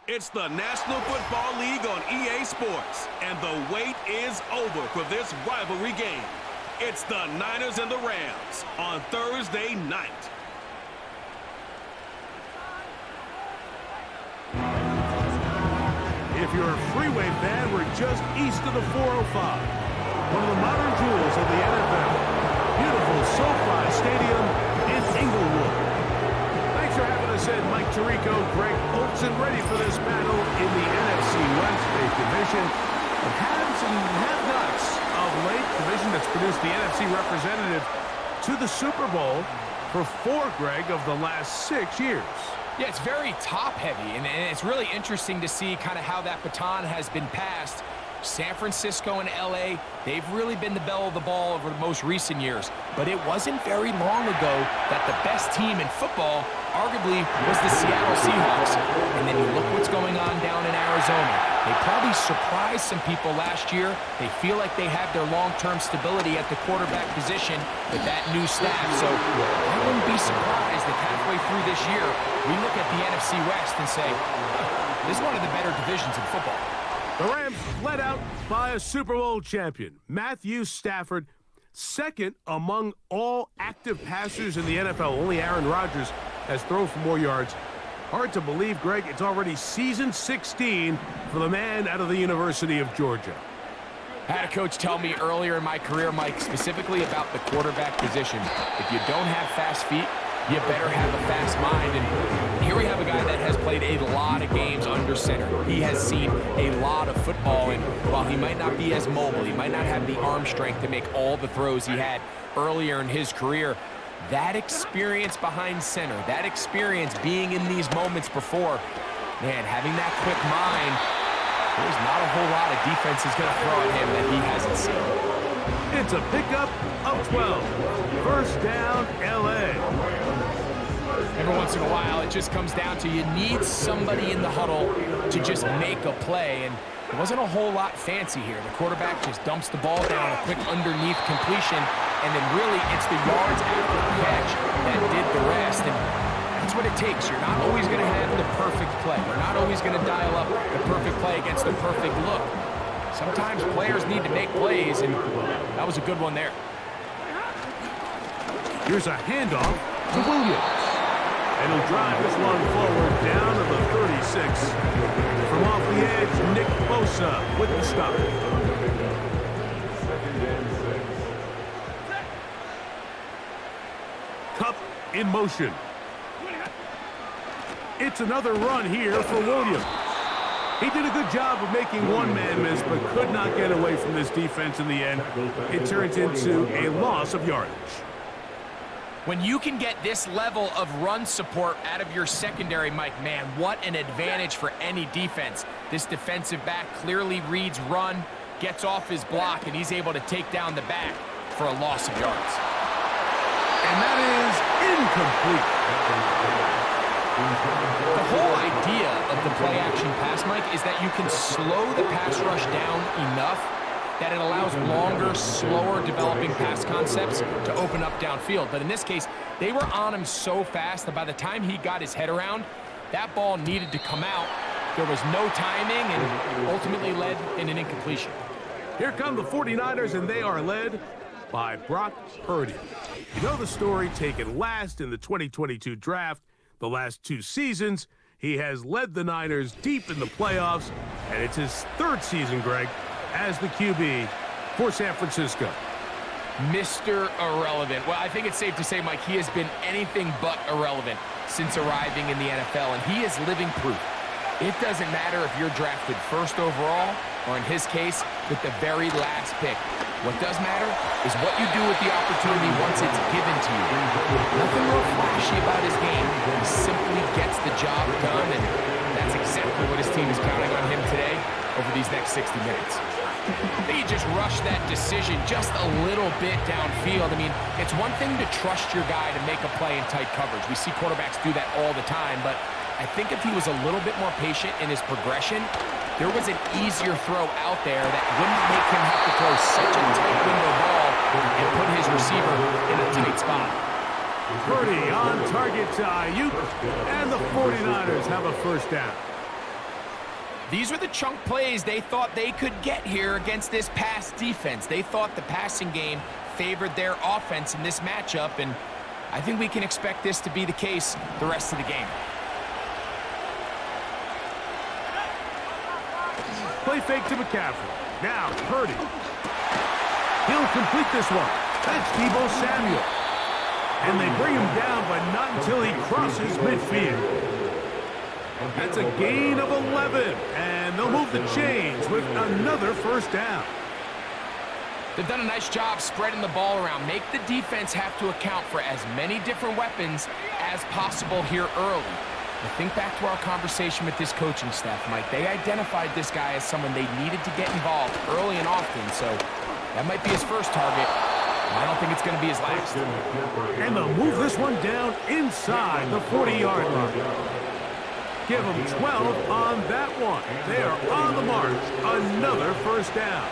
It's the National Football League on EA Sports, and the wait is over for this rivalry game. It's the Niners and the Rams on Thursday night. If you're a freeway fan, we're just east of the 405. One of the modern jewels of the NFL. Beautiful SoFi Stadium in Inglewood. Thanks for having us in. Mike Tirico, Greg Olson, ready for this battle in the NFC West division. The haves and have-nots of late division that's produced the NFC representative to the Super Bowl for 4, Greg, of the last 6 years. Yeah, it's very top-heavy, and it's really interesting to see kind of how that baton has been passed. San Francisco and L.A., they've really been the belle of the ball over the most recent years. But it wasn't very long ago that the best team in football arguably was the Seattle Seahawks. And then you look what's going on down in Arizona. They probably surprised some people last year. They feel like they have their long-term stability at the quarterback position with that new staff. So I wouldn't be surprised if halfway through this year we look at the NFC West and say, this is one of the better divisions in football. The Rams led out by a Super Bowl champion, Matthew Stafford, second among all active passers in the NFL. Only Aaron Rodgers has thrown for more yards. Hard to believe, Greg, it's already season 16 for the man out of the University of Georgia. I had a coach tell me earlier in my career, Mike, specifically about the quarterback position. If you don't have fast feet, you better have a fast mind. And here we have a guy that has played a lot of games under center. He has seen a lot of football, and while he might not be as mobile, he might not have the arm strength to make all the throws he had earlier in his career, that experience behind center, that experience being in these moments before, man, having that quick mind, there's not a whole lot of defense is going to throw at him that he hasn't seen. It's a pickup of 12. First down, L.A. Every once in a while, it just comes down to you need somebody in the huddle to just make a play, and it wasn't a whole lot fancy here. The quarterback just dumps the ball down, a quick underneath completion, and then really it's the yards after the catch that did the rest, and that's what it takes. You're not always going to have the perfect play. You're not always going to dial up the perfect play against the perfect look. Sometimes players need to make plays, and that was a good one there. Here's a handoff to Williams. And he'll drive this one forward down to the 36. From off the edge, Nick Bosa with the stop. Cup in motion. It's another run here for Williams. He did a good job of making one man miss, but could not get away from this defense in the end. It turns into a loss of yardage. When you can get this level of run support out of your secondary, Mike, man, what an advantage for any defense. This defensive back clearly reads run, gets off his block, and he's able to take down the back for a loss of yards. And that is incomplete. The whole idea of the play-action pass, Mike, is that you can slow the pass rush down enough that it allows longer, slower developing pass concepts to open up downfield. But in this case, they were on him so fast that by the time he got his head around, that ball needed to come out. There was no timing and ultimately led in an incompletion. Here come the 49ers, and they are led by Brock Purdy. You know the story, taken last in the 2022 draft. The last 2 seasons, he has led the Niners deep in the playoffs, and it's his 3rd season, Greg, as the QB for San Francisco. Mr. Irrelevant. Well, I think it's safe to say, Mike, he has been anything but irrelevant since arriving in the NFL, and he is living proof. It doesn't matter if you're drafted 1st overall, or in his case, with the very last pick. What does matter is what you do with the opportunity once it's given to you. Nothing real flashy about his game. He simply gets the job done, and that's exactly what his team is counting on him today over these next 60 minutes. I think he just rushed that decision just a little bit downfield. I mean, it's one thing to trust your guy to make a play in tight coverage. We see quarterbacks do that all the time, but I think if he was a little bit more patient in his progression, there was an easier throw out there that wouldn't make him have to throw such a tight window ball and put his receiver in a tight spot. Purdy on target to Ayuk, and the 49ers have a first down. These were the chunk plays they thought they could get here against this pass defense. They thought the passing game favored their offense in this matchup, and I think we can expect this to be the case the rest of the game. Play fake to McCaffrey. Now, Purdy. He'll complete this one. That's Deebo Samuel. And they bring him down, but not until he crosses midfield. That's a gain of 11, and they'll move the chains with another first down. They've done a nice job spreading the ball around. Make the defense have to account for as many different weapons as possible here early. But think back to our conversation with this coaching staff, Mike. They identified this guy as someone they needed to get involved early and often, so that might be his first target. I don't think it's going to be his last. And they'll move this one down inside the 40-yard line. Give them 12 on that one. They are on the march. Another first down.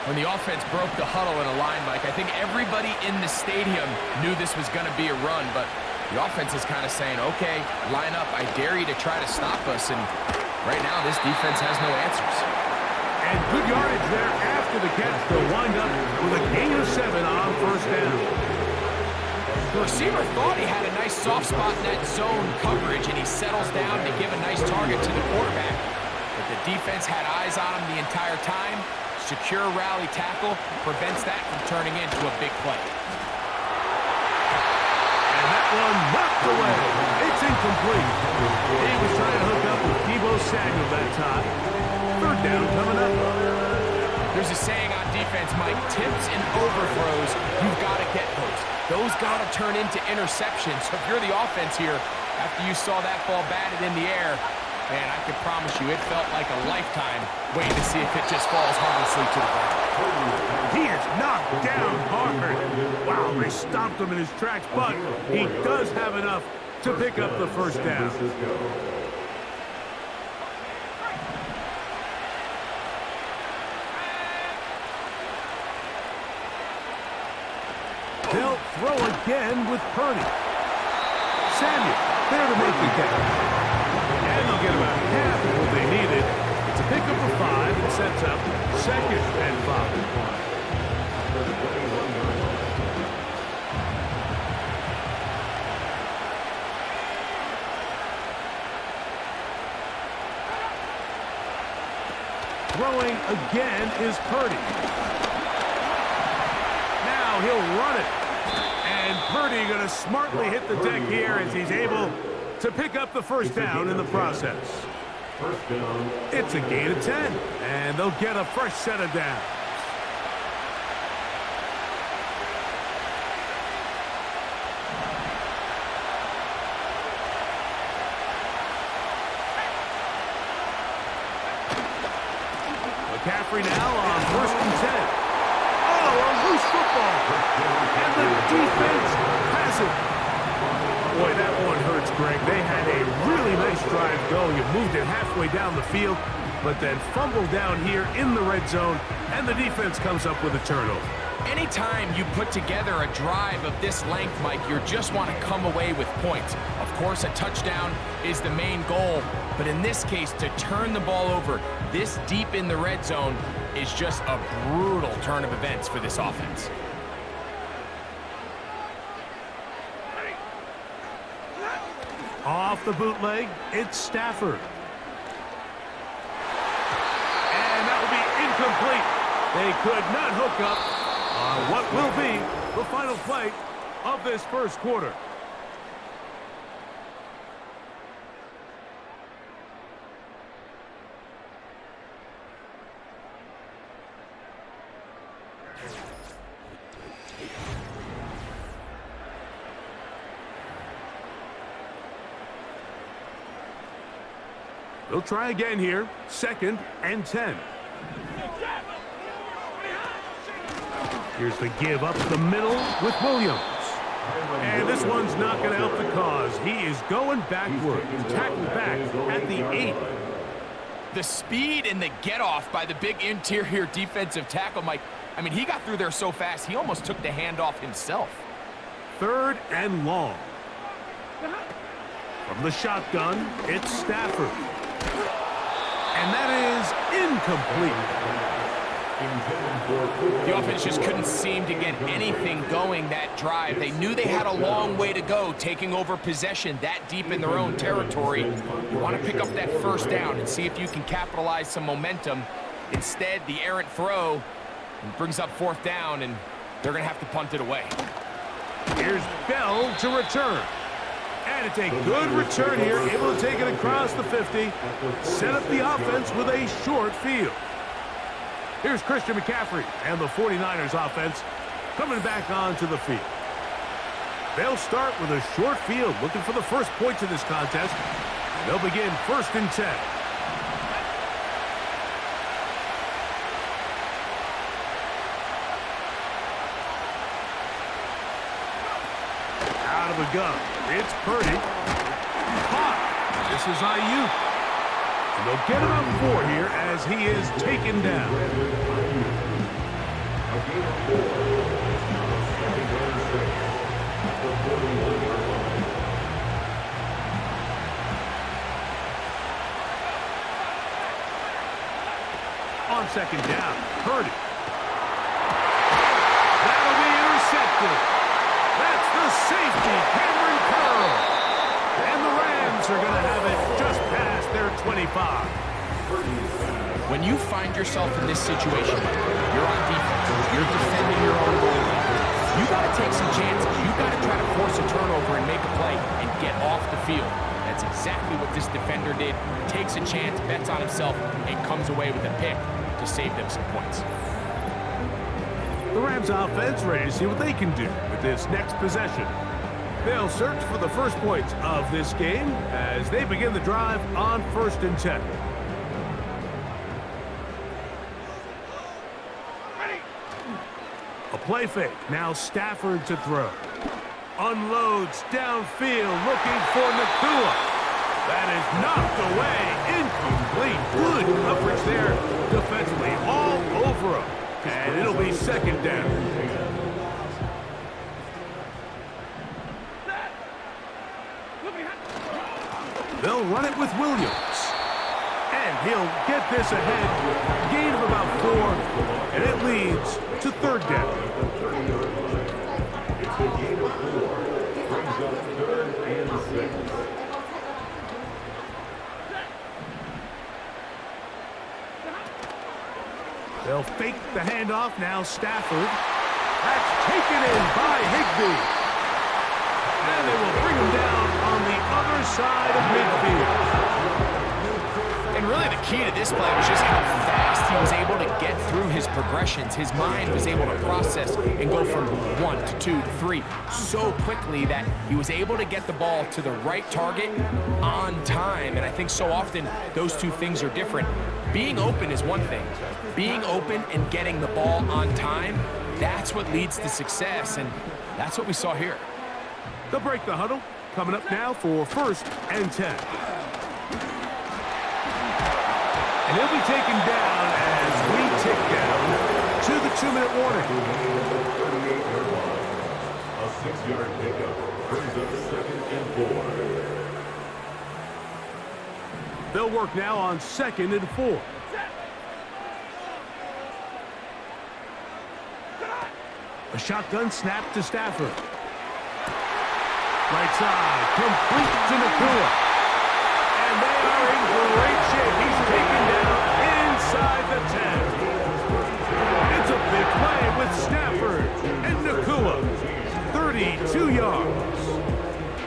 When the offense broke the huddle in a line, Mike, I think everybody in the stadium knew this was going to be a run, but the offense is kind of saying, okay, line up. I dare you to try to stop us, and right now this defense has no answers. And good yardage there after the catch. They'll wind up with a gain of 7 on first down. The receiver thought he had a nice soft spot in that zone coverage, and he settles down to give a nice target to the quarterback. But the defense had eyes on him the entire time. Secure rally tackle prevents that from turning into a big play. And that one knocked away. It's incomplete. He was trying to hook up with Deebo Samuel that time. Third down coming up. There's a saying on defense, Mike, tips and overthrows, you've got to get those. Those got to turn into interceptions. So if you're the offense here, after you saw that ball batted in the air, man, I can promise you it felt like a lifetime waiting to see if it just falls harmlessly to the ground. He is knocked down hard. Wow, they stopped him in his tracks, but he does have enough to pick up the first down. They'll throw again with Purdy. Samuel, there to make the catch. And they'll get about half of what they needed. It's a pickup of 5 and sets up 2nd and 5. Throwing again is Purdy. Now he'll run it. And Purdy going to smartly hit the deck here as he's able to pick up the first down in the process. It's a gain of 10, and they'll get a fresh set of downs. McCaffrey now on 1st and 10. Oh, a loose football. And the defense has it. Boy, that one hurts, Greg. They had a really nice drive going. It moved it halfway down the field, but then fumbled down here in the red zone, and the defense comes up with a turnover. Anytime you put together a drive of this length, Mike, you just want to come away with points. Of course, a touchdown is the main goal, but in this case, to turn the ball over this deep in the red zone is just a brutal turn of events for this offense. Off the bootleg, it's Stafford. And that will be incomplete. They could not hook up on what will be the final play of this first quarter. They'll try again here. 2nd and 10. Here's the give up the middle with Williams. And this one's not going to help the cause. He is going backward. Tackled back at the 8. The speed and the get-off by the big interior defensive tackle, Mike. I mean, he got through there so fast, he almost took the handoff himself. 3rd and long. From the shotgun, it's Stafford. And that is incomplete. The offense just couldn't seem to get anything going that drive. They knew they had a long way to go, taking over possession that deep in their own territory. You want to pick up that first down and see if you can capitalize some momentum. Instead, the errant throw brings up fourth down, and they're going to have to punt it away. Here's Bell to return. And it's a good return here, able to take it across the 50, set up the offense with a short field. Here's Christian McCaffrey and the 49ers offense coming back onto the field. They'll start with a short field, looking for the first points of this contest. They'll begin 1st and 10. Out of the gun, it's Purdy. Caught. This is Ayuk. And they'll get him up 4 here as he is taken down. On 2nd down, Purdy. That'll be intercepted. That's the safety, Cameron Curl. And the Rams are going to have it just past their 25. When you find yourself in this situation, you're on defense, you're defending your own goal. You got to take some chances. You got to try to force a turnover and make a play and get off the field. That's exactly what this defender did. Takes a chance, bets on himself, and comes away with a pick to save them some points. The Rams offense ready to see what they can do with this next possession. They'll search for the first points of this game as they begin the drive on 1st and 10. A play fake. Now Stafford to throw. Unloads downfield looking for Nakua. That is knocked away. Incomplete. Good coverage there defensively. All over him. And it'll be 2nd down. They'll run it with Williams. And he'll get this ahead. Gain of about 4. And it leads to 3rd down. It's a gain of 4. Brings up 3rd and 6. They'll fake the handoff. Now Stafford. That's taken in by Higbee. And they will bring him down on the other side of midfield. And really the key to this play was just how fast he was able to get through his progressions. His mind was able to process and go from 1 to 2 to 3 so quickly that he was able to get the ball to the right target on time. And I think so often those two things are different. Being open is one thing. Being open and getting the ball on time, that's what leads to success, and that's what we saw here. They'll break the huddle. Coming up now for 1st and 10. And he'll be taken down as we tick down to the 2-minute warning. 38-yard line. A 6-yard pickup brings up 2nd and 4. They'll work now on 2nd and 4. A shotgun snap to Stafford. Right side, complete to Nakua. And they are in great shape. He's taken down inside the 10. It's a big play with Stafford and Nakua. 32 yards.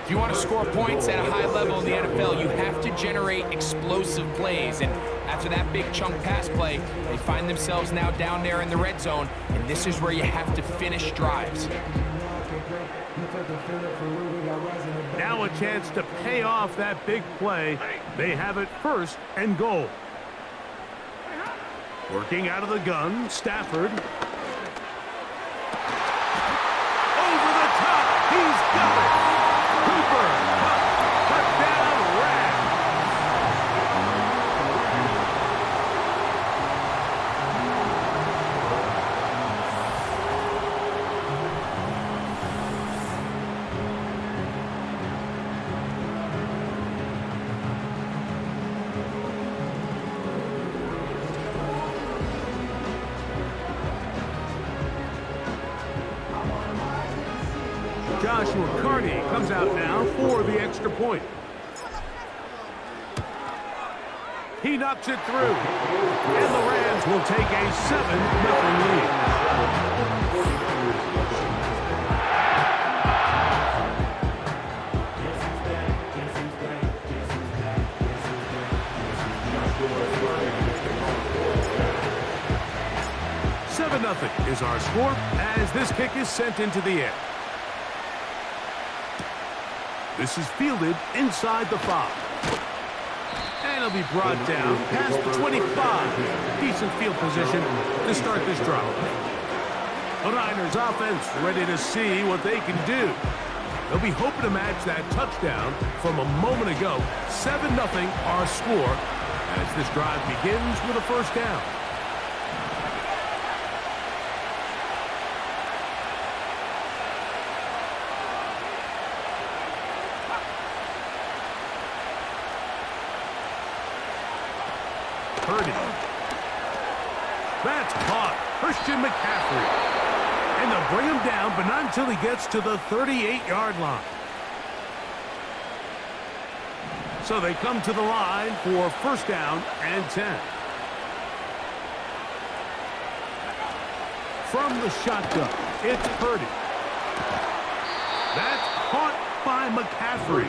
If you want to score points at a high level in the NFL, you have to generate explosive plays. And after that big chunk pass play, they find themselves now down there in the red zone. And this is where you have to finish drives. Now a chance to pay off that big play. They have it 1st and goal. Working out of the gun, Stafford. Over the top, he's got it. Cooper, cut down, Rams. Josh McCarty comes out now for the extra point. He knocks it through, and the Rams will take a 7-0 lead. Nothing is our score as this kick is sent into the air. This is fielded inside the 5. And it'll be brought down past the 25. Decent field position to start this drive. The Niners offense ready to see what they can do. They'll be hoping to match that touchdown from a moment ago. 7-0 our score as this drive begins with a first down. That's caught. Christian McCaffrey. And they'll bring him down, but not until he gets to the 38-yard line. So they come to the line for first down and 10. From the shotgun, it's Purdy. That's caught by McCaffrey.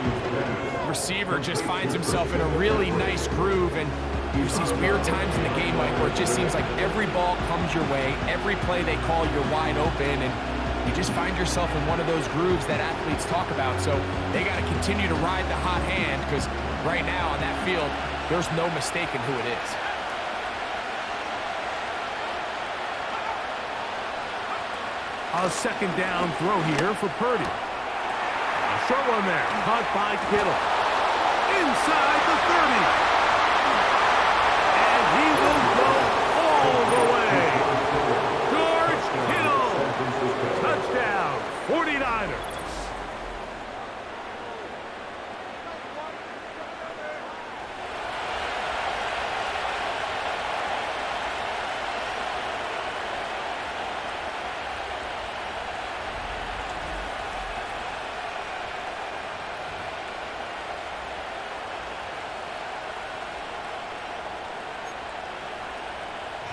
Receiver just finds himself in a really nice groove, and there's these weird times in the game, Mike, where it just seems like every ball comes your way, every play they call, you're wide open, and you just find yourself in one of those grooves that athletes talk about. So they got to continue to ride the hot hand, because right now on that field, there's no mistaking who it is. A second down throw here for Purdy. A short one there, caught by Kittle. Inside the 30. He will go all the way. George Kittle. Touchdown, 49ers.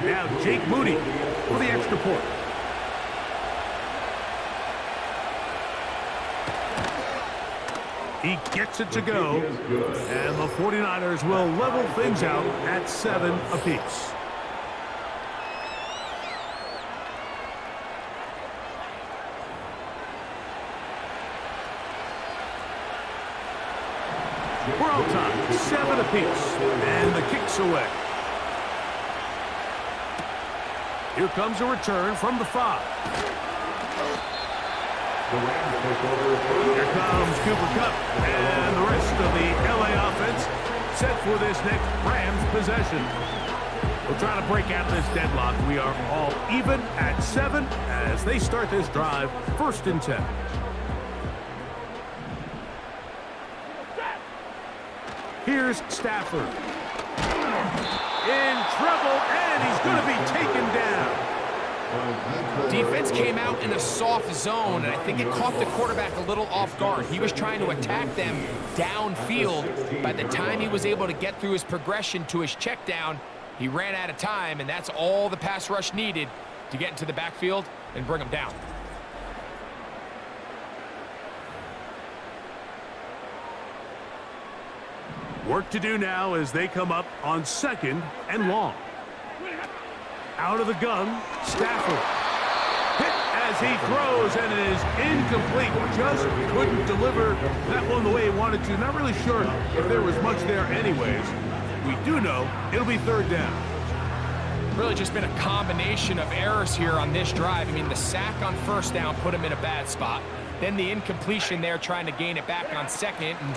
Now Jake Moody for the extra point. He gets it to go, and the 49ers will level things out at 7 apiece. We're on time, 7 apiece, and the kick's away. Here comes a return from the 5. Here comes Cooper Kupp and the rest of the LA offense set for this next Rams possession. We'll try to break out of this deadlock. We are all even at 7 as they start this drive, 1st and 10. Here's Stafford. In trouble, and he's going to be taken down. Defense came out in a soft zone, and I think it caught the quarterback a little off guard. He was trying to attack them downfield. By the time he was able to get through his progression to his check down, he ran out of time, and that's all the pass rush needed to get into the backfield and bring him down. Work to do now as they come up on 2nd and long. Out of the gun, Stafford. Hit as he throws, and it is incomplete. Just couldn't deliver that one the way he wanted to. Not really sure if there was much there anyways. We do know it'll be 3rd down. Really just been a combination of errors here on this drive. I mean, the sack on 1st down put him in a bad spot. Then the incompletion there trying to gain it back on 2nd. And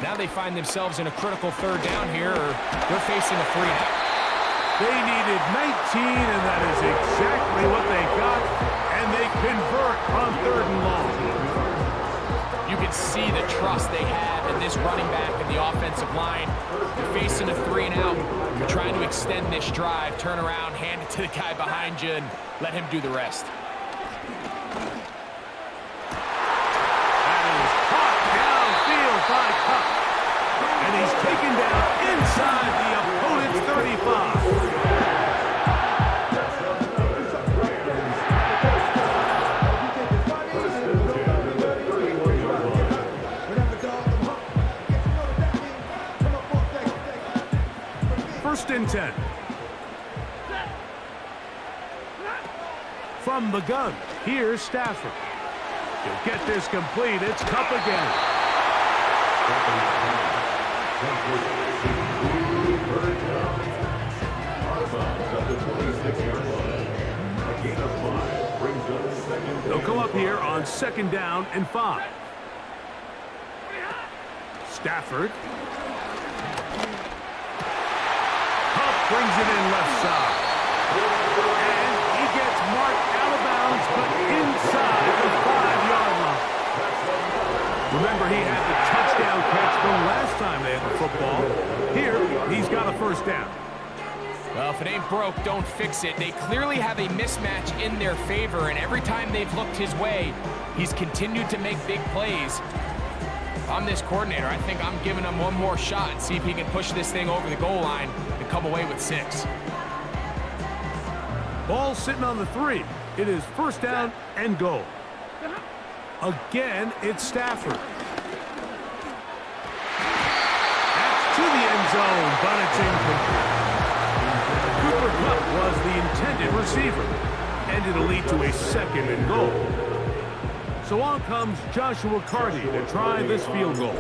now they find themselves in a critical 3rd down here, or they're facing a 3-and-out. They needed 19, and that is exactly what they got, and they convert on 3rd and long. You can see the trust they have in this running back and the offensive line. You're facing a 3-and-out. You're trying to extend this drive, turn around, hand it to the guy behind you, and let him do the rest. taken down inside the opponent's 35. First and 10. From the gun, here's Stafford. He'll get this complete. It's Cup again. They'll come up here on 2nd down and 5. Stafford. Cup brings it in left side. And he gets marked out of bounds, but inside the 5-yard line. Remember, he had the touchdown catch the last time they had the football. Here, he's got a first down. Well, if it ain't broke, don't fix it. They clearly have a mismatch in their favor, and every time they've looked his way, he's continued to make big plays. If I'm this coordinator, I think I'm giving him one more shot and see if he can push this thing over the goal line and come away with 6. Ball sitting on the 3. It is first down and goal. Again, it's Stafford. That's to the end zone, but it's incomplete. Cooper Kupp was the intended receiver, and it'll lead to a 2nd and goal. So on comes Joshua Carty to try this field goal.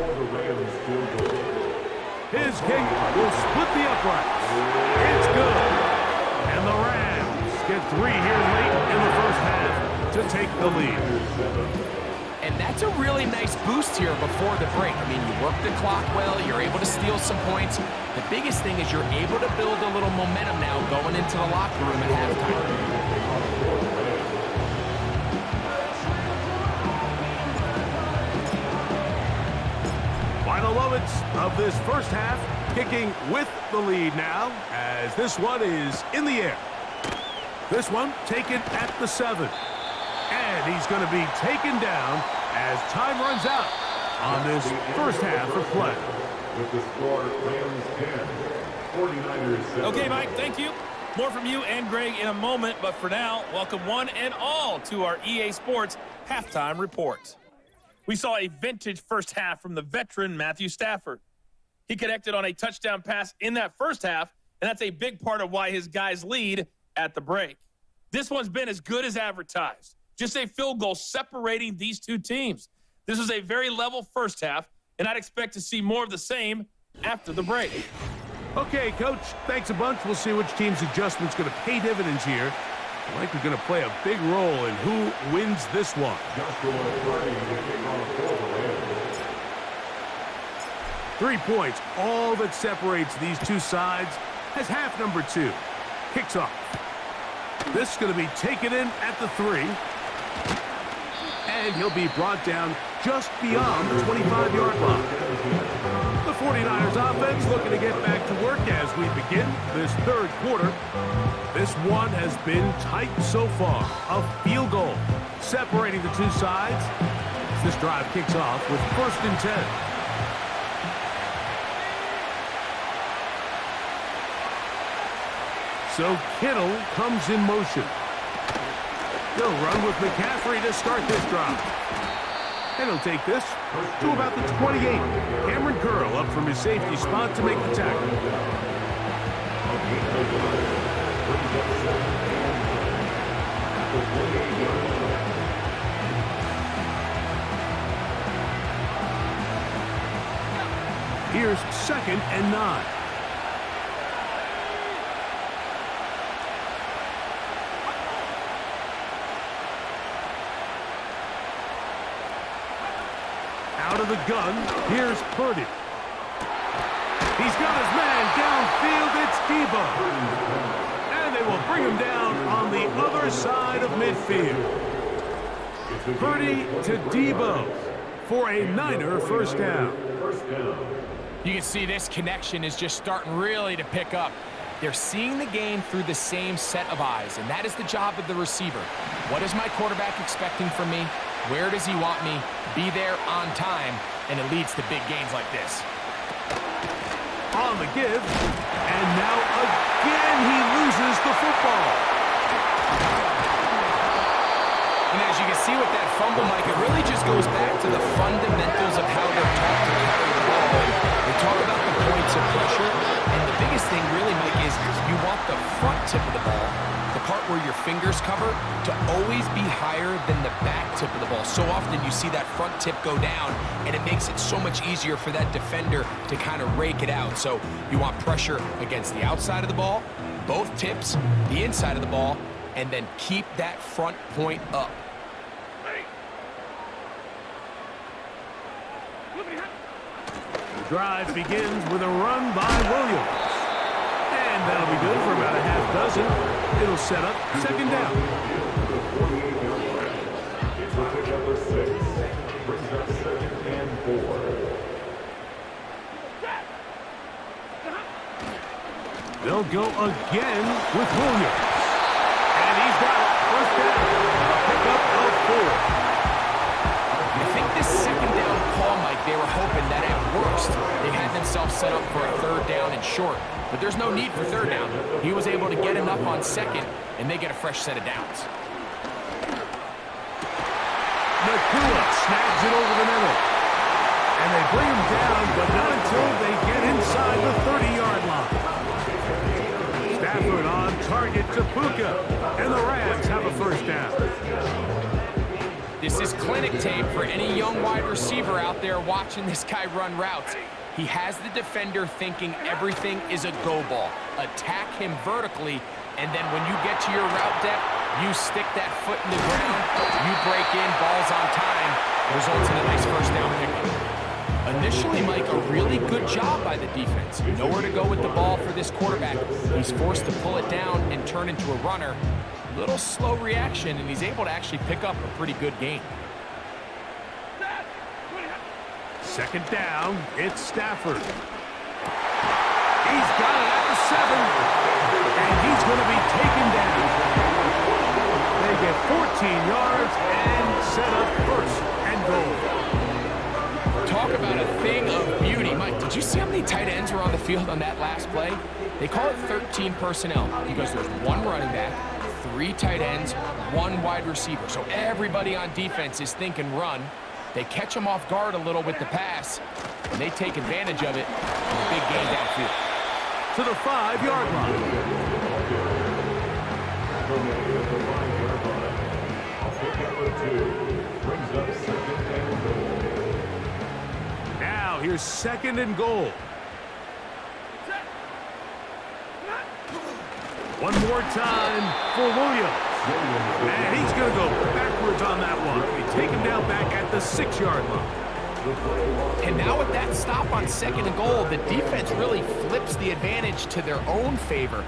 His kick will split the uprights. It's good. And the Rams get 3 here late in the first half to take the lead. And that's a really nice boost here before the break. I mean, you work the clock well, you're able to steal some points. The biggest thing is you're able to build a little momentum now going into the locker room at halftime. Final moments of this first half, kicking with the lead now, as this one is in the air. This one taken at the 7. And he's going to be taken down as time runs out on this first half of play. With the score, Rams 10, 49ers 7. Okay, Mike, thank you. More from you and Greg in a moment, but for now, welcome one and all to our EA Sports Halftime Report. We saw a vintage first half from the veteran Matthew Stafford. He connected on a touchdown pass in that first half, and that's a big part of why his guys lead at the break. This one's been as good as advertised. Just a field goal separating these two teams. This was a very level first half, and I'd expect to see more of the same after the break. Okay, Coach, thanks a bunch. We'll see which team's adjustment's going to pay dividends here. I think we're going to play a big role in who wins this one. Joshua Carty to kick off for the Rams. 3 points, all that separates these two sides, as half number 2 kicks off. This is going to be taken in at the 3. And he'll be brought down just beyond the 25-yard line. The 49ers offense looking to get back to work as we begin this third quarter. This one has been tight so far. A field goal separating the two sides. This drive kicks off with 1st and 10. So Kittle comes in motion. He'll run with McCaffrey to start this drive. And he'll take this to about the 28. Cameron Curl up from his safety spot to make the tackle. Here's 2nd and 9. Out of the gun, here's Purdy. He's got his man downfield, it's Debo. And they will bring him down on the other side of midfield. Purdy to Debo for a Niner first down. You can see this connection is just starting really to pick up. They're seeing the game through the same set of eyes, and that is the job of the receiver. What is my quarterback expecting from me? Where does he want me? Be there on time, and it leads to big gains like this. on the give. And now again he loses the football. And as you can see with that fumble, Mike, it really just goes back to the fundamentals of how they're taught to carry the ball. They talk about the points of pressure, and the biggest thing really, Mike, is you want the front tip of the ball, the part where your fingers cover, to always be higher than the back tip of the ball. So often you see that front tip go down, and it makes it so much easier for that defender to kind of rake it out. So you want pressure against the outside of the ball, both tips, the inside of the ball, and then keep that front point up. The drive begins with a run by Williams. And that'll be good for about a half dozen. It'll set up second down. It's a pick number 6. Brings up 2nd and 4. They'll go again with Williams. And he's got it. First down. A pickup of 4. I think this second down call, Mike, they were hoping that at worst they had themselves set up for a third down and short. But there's no need for third down. He was able to get enough on second, and they get a fresh set of downs. Nakua snags it over the middle. And they bring him down, but not until they get inside the 30-yard line. Stafford on target to Puka, and the Rams have a first down. This is clinic tape for any young wide receiver out there watching this guy run routes. He has the defender thinking everything is a go ball. Attack him vertically, and then when you get to your route depth, you stick that foot in the ground, you break in, balls on time, results in a nice first down pickup. Initially, Mike, a really good job by the defense. Nowhere to go with the ball for this quarterback. He's forced to pull it down and turn into a runner. Little slow reaction, and he's able to actually pick up a pretty good gain. Second down, it's Stafford. He's got it at the 7, and he's going to be taken down. They get 14 yards and set up first and goal. Talk about a thing of beauty. Mike, did you see how many tight ends were on the field on that last play? They call it 13 personnel because there's one running back, 3 tight ends, 1 wide receiver. So everybody on defense is thinking run. They catch them off guard a little with the pass, and they take advantage of it in a big gain downfield. To the 5-yard line. Now here's 2nd and goal. One more time for Williams. And he's going to go backwards on that one. They take him down back at the 6-yard line. And now with that stop on 2nd and goal, the defense really flips the advantage to their own favor.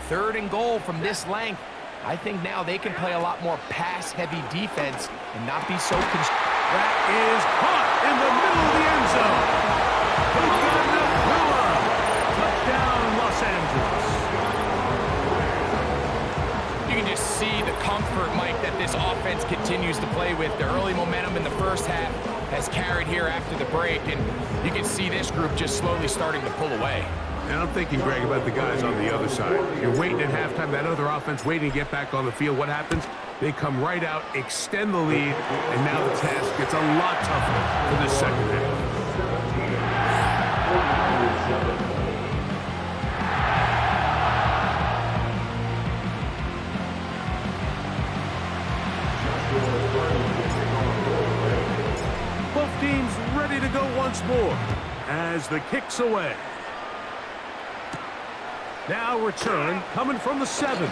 3rd and goal from this length. I think now they can play a lot more pass-heavy defense and not be so That is caught in the middle of the end zone. Touchdown, Los Angeles. You can just see the comfort, Mike, that this offense continues to play with. The early momentum in the first half has carried here after the break, and you can see this group just slowly starting to pull away. And I'm thinking, Greg, about the guys on the other side. You're waiting at halftime, that other offense waiting to get back on the field. What happens? They come right out, extend the lead, and now the task gets a lot tougher for this second half. Both teams ready to go once more as the kick's away. Now return coming from the 7.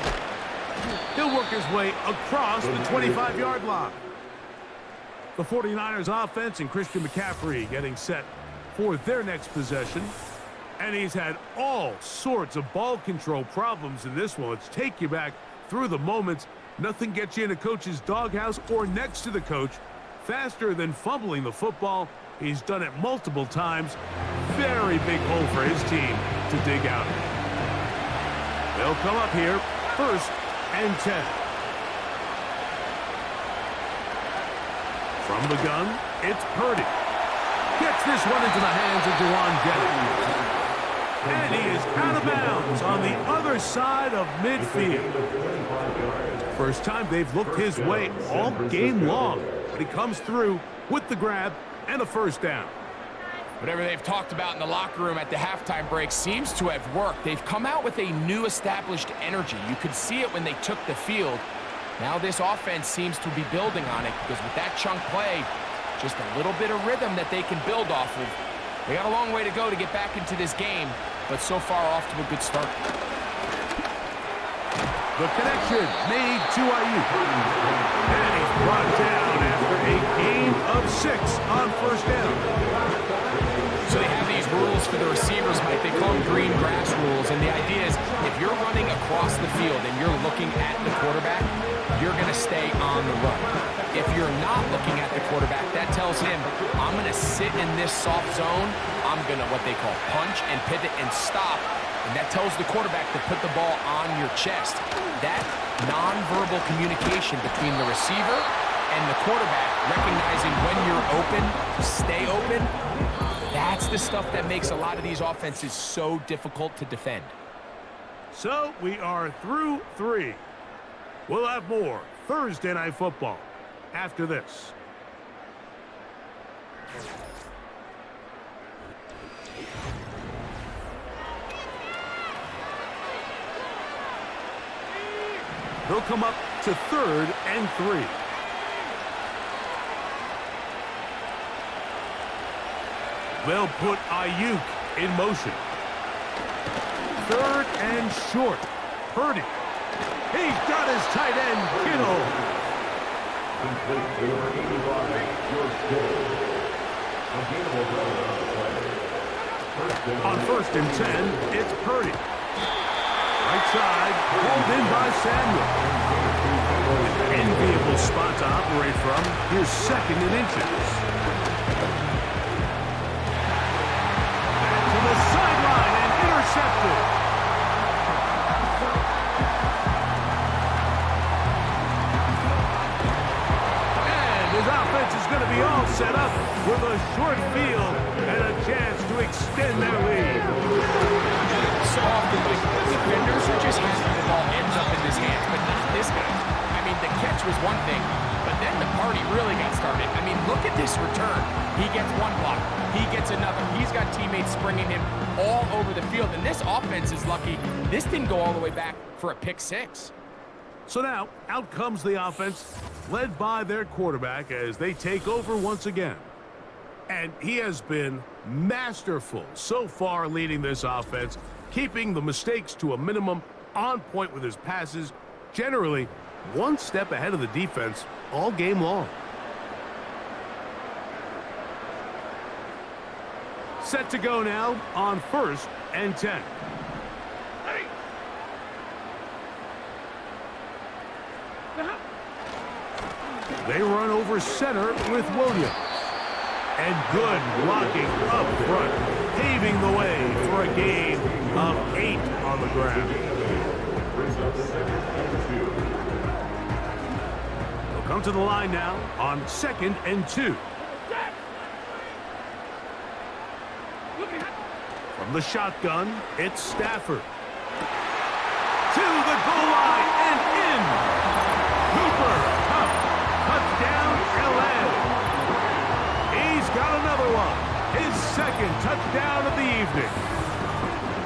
He'll work his way across the 25-yard line. The 49ers offense and Christian McCaffrey getting set for their next possession. And he's had all sorts of ball control problems in this one. Let's take you back through the moments. Nothing gets you in a coach's doghouse or next to the coach faster than fumbling the football. He's done it multiple times. Very big hole for his team to dig out. They'll come up here, 1st and 10. From the gun, it's Purdy. Gets this one into the hands of Dewan Gennett. on the other side of midfield. First time they've looked his way all game long, but he comes through with the grab and a first down. Whatever they've talked about in the locker room at the halftime break seems to have worked. They've come out with a new established energy. You could see it when they took the field. Now this offense seems to be building on it because with that chunk play, just a little bit of rhythm that they can build off of. They got a long way to go to get back into this game, but so far off to a good start. The connection made to Ayuk. And he's brought down after a gain of 6 on first down. So they have these rules for the receivers, Mike. They call them green grass rules, and the idea is if you're running across the field and you're looking at the quarterback, you're going to stay on the run. If you're not looking at the quarterback, that tells him, I'm going to sit in this soft zone. I'm going to what they call punch and pivot and stop. And that tells the quarterback to put the ball on your chest. That nonverbal communication between the receiver and the quarterback, recognizing when you're open, stay open, that's the stuff that makes a lot of these offenses so difficult to defend. So we are through 3. We'll have more Thursday Night Football after this. They'll come up to 3rd and 3. They'll put Ayuk in motion. 3rd and short. Purdy. He's got his tight end, Kittle. On 1st and 10, it's Purdy. Right side, pulled in by Samuel. An enviable spot to operate from. Here's 2nd and inches. Back to the sideline and intercepted. And his offense is going to be all set up with a short field and a chance to extend their lead. So often, defenders are just happy the ball ends up in his hands, but not this guy. I mean, the catch was one thing, but then the party really got started. I mean, look at this return. He gets one block. He gets another. He's got teammates springing him all over the field, and this offense is lucky. This didn't go all the way back for a pick 6. So now, out comes the offense, led by their quarterback as they take over once again. And he has been masterful so far leading this offense, keeping the mistakes to a minimum, on point with his passes, generally one step ahead of the defense all game long. Set to go now on 1st and 10. They run over center with Williams. And good blocking up front, paving the way for a gain of 8 on the ground. They'll come to the line now on 2nd and 2. From the shotgun, it's Stafford. To the goal line and in. Cooper Kupp, touchdown LA. He's got another one. His 2nd touchdown of the evening.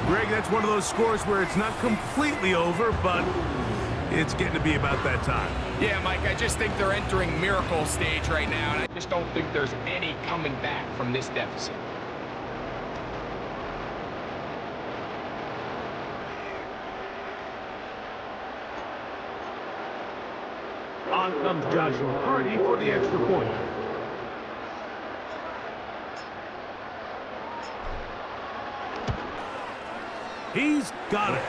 Greg, that's one of those scores where it's not completely over, but it's getting to be about that time. Yeah, Mike, I just think they're entering miracle stage right now, and I just don't think there's any coming back from this deficit. On comes Joshua Purdy for the extra point. He's got it.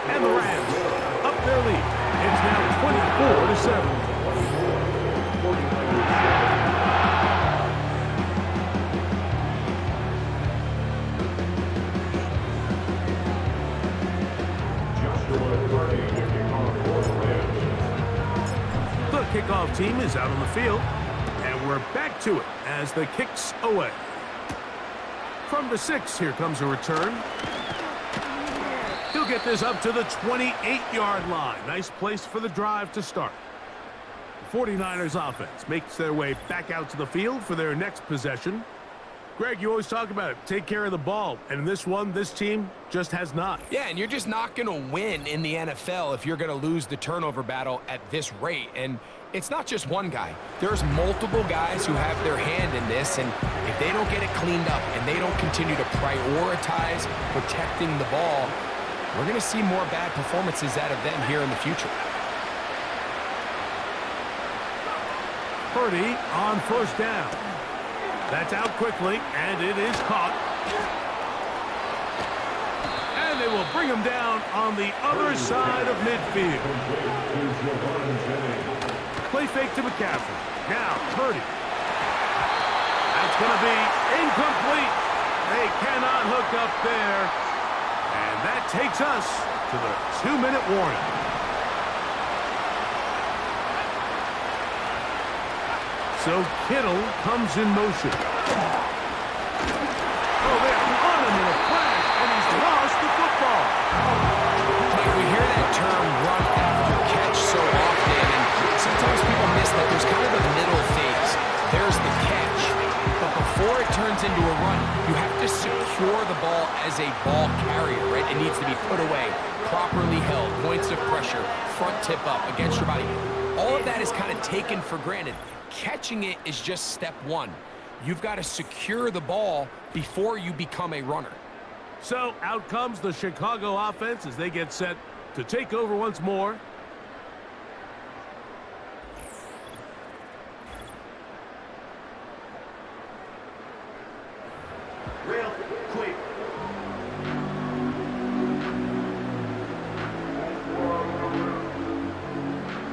And the Rams up their lead. It's now 24-7. The kickoff team is out on the field, and we're back to it as the kick's away. From the 6, here comes a return. He'll get this up to the 28-yard line. Nice place for the drive to start. The 49ers offense makes their way back out to the field for their next possession. Greg, you always talk about it. Take care of the ball. And in this one, this team just has not. Yeah, and you're just not going to win in the NFL if you're going to lose the turnover battle at this rate. And it's not just one guy. There's multiple guys who have their hand in this, and if they don't get it cleaned up and they don't continue to prioritize protecting the ball, we're going to see more bad performances out of them here in the future. Purdy on first down. That's out quickly, and it is caught. And they will bring him down on the other side of midfield. Play fake to McCaffrey. Now, Purdy. That's going to be incomplete. They cannot hook up there. And that takes us to the 2-minute warning. So Kittle comes in motion. Oh, they're on him in a flash, and he's lost the football. We hear that term run after catch so often, and sometimes people miss that there's kind of a middle phase. There's the catch, but before it turns into a run, you have to secure the ball as a ball carrier, right? It needs to be put away, properly held, points of pressure, front tip up against your body. All of that is kind of taken for granted. Catching it is just step one. You've got to secure the ball before you become a runner. So out comes the Chicago offense as they get set to take over once more. Real quick.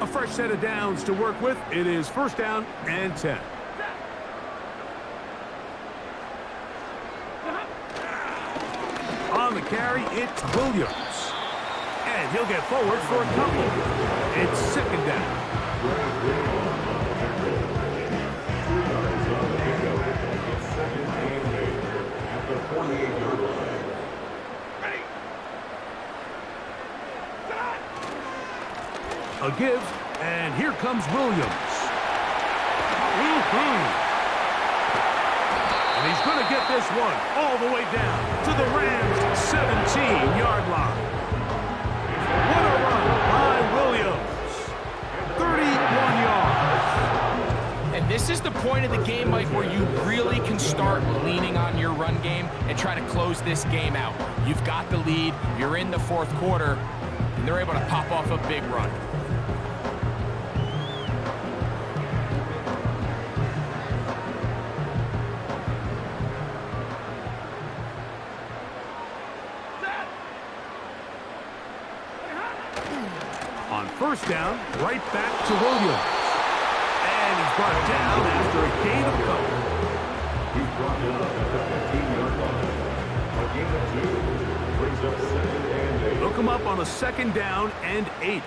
A fresh set of downs to work with. It is first down and 10. On the carry, it's Williams. And he'll get forward for a couple. It's second down. At the 48-yard line. A give, and here comes Williams. And he's going to get this one all the way down to the Rams' 17-yard line. What a run by Williams. 31 yards. And this is the point of the game, Mike, where you really can start leaning on your run game and try to close this game out. You've got the lead, you're in the fourth quarter, and they're able to pop off a big run. On first down, right back to Williams. And he's brought down after a gain of couple. He's brought down at the 15-yard line. A gain of 2 brings up second and 8. Look him up on a second down and 8.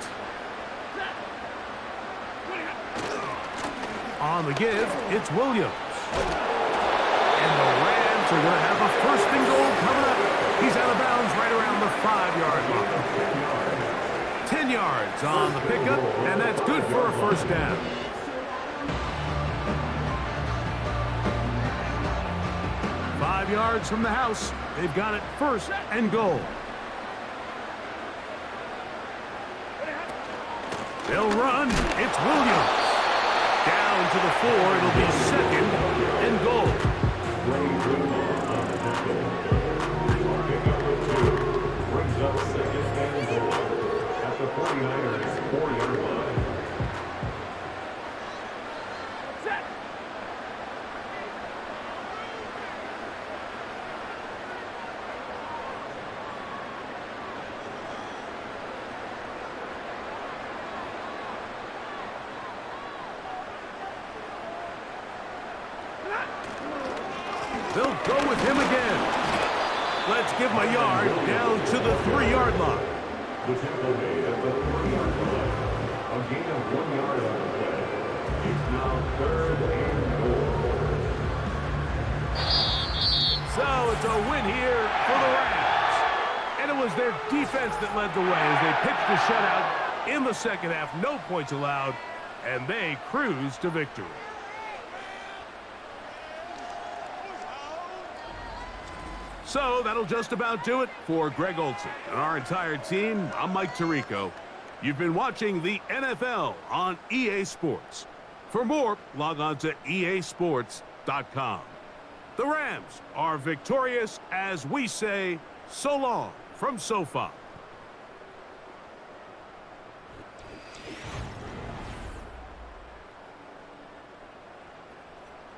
On the give, it's Williams. And the Rams are going to have a first and goal coming up. He's out of bounds right around the 5-yard line. 10 yards on the pickup, and that's good for a first down. Five yards from the house. They've got it first and goal. They'll run. It's Williams. Down to the 4. It'll be second and goal. Brings up second and goal at the 49ers' 4-yard line. They'll go with him again. Let's give him a yard down to the 3-yard line. The tackle made at the 3-yard line. A gain of 1 yard on the play. It's now third and goal. So it's a win here for the Rams. And it was was their defense that led the way as they pitched a shutout in the second half. No points allowed, and they cruised to victory. So that'll just about do it for Greg Olson and our entire team. I'm Mike Tirico. You've been watching the NFL on EA Sports. For more, log on to easports.com. The Rams are victorious as we say so long from SoFi.